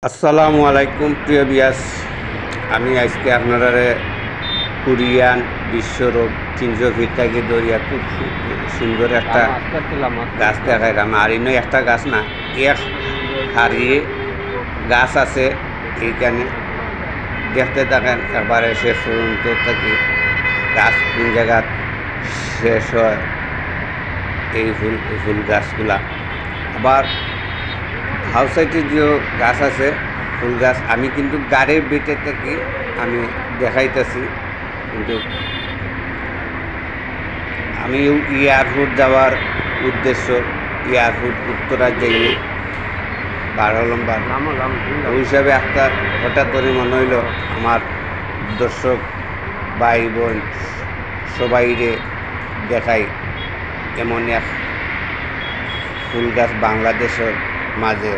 আসসালামু আলাইকুম প্রিয় বিয়াস। আমি আজকে আপনারা কোরিয়ান বিশ্বরোড 300 ফিট থেকে দরিয়া খুব সুন্দর একটা গাছ দেখাইলাম। আর ইনো একটা গাছ না, এক হারিয়ে গাছ আছে এইখানে দেখতে থাকেন একবারে শেষ পর্যন্ত থেকে গাছ কোন জায়গা শেষ হয় এই ফুল গাছগুলা। আবার হাউস সাইডে যে গাছ আছে ফুল গাছ, আমি কিন্তু গাড়ির বেটে থেকে আমি দেখাইতেছি, কিন্তু আমি এয়ারপোর্ট যাওয়ার উদ্দেশ্য এয়ারপোর্ট উত্তরা যাইনি বার হলাম ওই হিসাবে একটা হঠাৎ করে মনে হইল আমার দর্শক ভাই বোন সবাইরে দেখাই এমন এক ফুল গাছ বাংলাদেশের মাঝে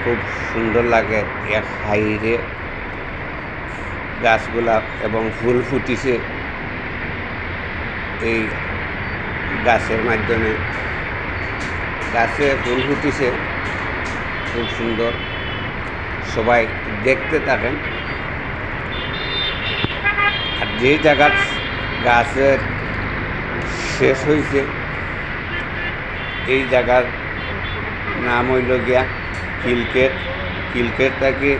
খুব সুন্দর লাগে। এক হাইরে গাছগুলা এবং ফুল ফুটিছে এই গাছের মাধ্যমে, গাছে ফুল ফুটিছে খুব সুন্দর। সবাই দেখতে থাকেন। আর যে জায়গা গাছের শেষ হয়েছে এই জায়গার নাম হইল গিয়া কিলকেট থেকে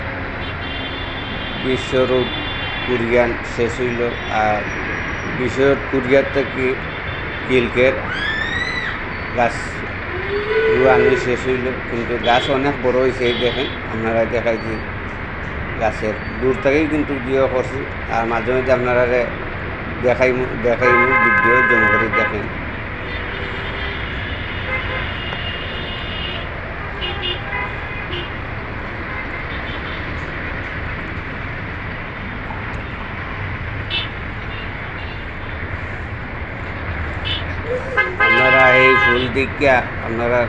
বিশ্বরোড কোরিয়ান শেষ হইল। আর বিশ্বরোড কোরিয়ার থেকে কিলকেট গাছ রুয়ানি শেষ হইল, কিন্তু গাছ অনেক বড় হয়েছে। এই দেখেন আপনারা দেখাইছি গাছের দূর থেকেই কিন্তু ভিডিও করছি, আর মাঝে মাঝে আপনারা দেখাই ভিডিও জমা করে দেখেন। আপনারা এই ফুল দিকটা আপনারা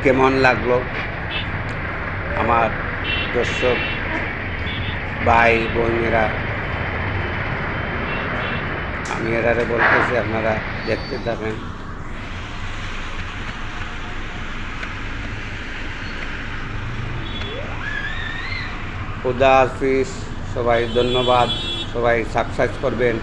কেমন লাগলো আমার দর্শক ভাই বোনেরা? আমি এরারে বলতেছি আপনারা দেখতে থাকেন। খুদা হাফিজ, সবাই ধন্যবাদ, সবাই সাবস্ক্রাইব করবেন।